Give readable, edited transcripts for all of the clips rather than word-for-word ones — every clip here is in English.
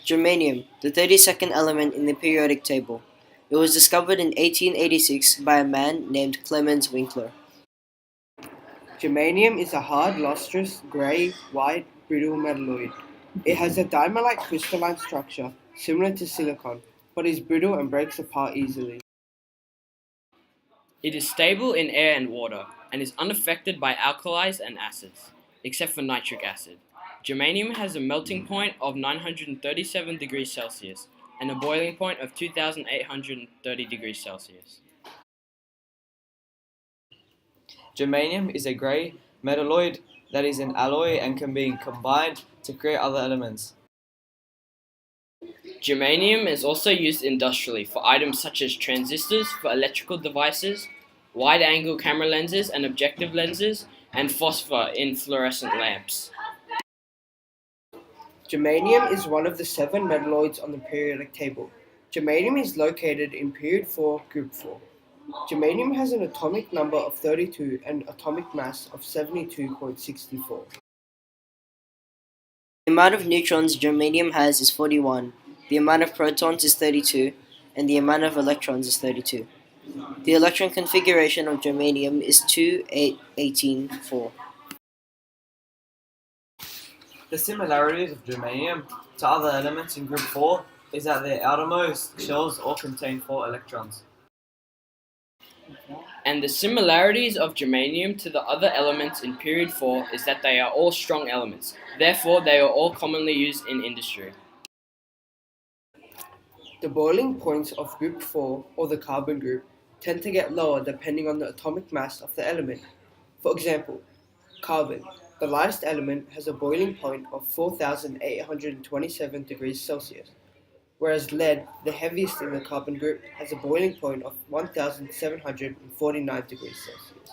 Germanium, the 32nd element in the periodic table. It was discovered in 1886 by a man named Clemens Winkler. Germanium is a hard, lustrous, grey, white, brittle metalloid. It has a diamond-like crystalline structure similar to silicon, but is brittle and breaks apart easily. It is stable in air and water, and is unaffected by alkalis and acids, except for nitric acid. Germanium has a melting point of 937 degrees Celsius and a boiling point of 2830 degrees Celsius. Germanium is a grey metalloid that is an alloy and can be combined to create other elements. Germanium is also used industrially for items such as transistors for electrical devices, wide-angle camera lenses and objective lenses, and phosphor in fluorescent lamps. Germanium is one of the 7 metalloids on the periodic table. Germanium is located in period 4, group 4. Germanium has an atomic number of 32 and atomic mass of 72.64. The amount of neutrons germanium has is 41, the amount of protons is 32, and the amount of electrons is 32. The electron configuration of germanium is 2, 8, 18, 4. The similarities of germanium to other elements in group 4 is that their outermost shells all contain 4 electrons. And the similarities of germanium to the other elements in period 4 is that they are all strong elements, therefore they are all commonly used in industry. The boiling points of group 4, or the carbon group, tend to get lower depending on the atomic mass of the element. For example, carbon, the lightest element, has a boiling point of 4,827 degrees Celsius, whereas lead, the heaviest in the carbon group, has a boiling point of 1,749 degrees Celsius.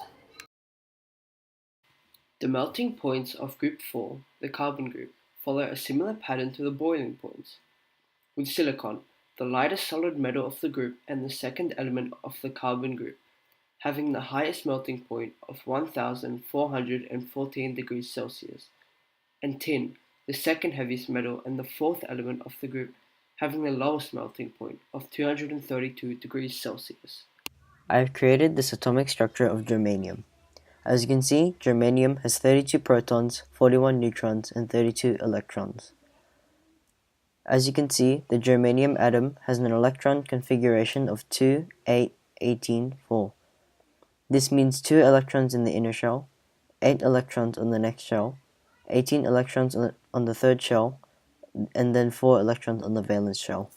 The melting points of group 4, the carbon group, follow a similar pattern to the boiling points. With silicon, the lightest solid metal of the group and the second element of the carbon group, having the highest melting point of 1,414 degrees Celsius, and tin, the second heaviest metal and the fourth element of the group, having the lowest melting point of 232 degrees Celsius. I have created this atomic structure of germanium. As you can see, germanium has 32 protons, 41 neutrons, and 32 electrons. As you can see, the germanium atom has an electron configuration of 2, 8, 18, 4. This means 2 electrons in the inner shell, 8 electrons on the next shell, 18 electrons on the third shell, and then 4 electrons on the valence shell.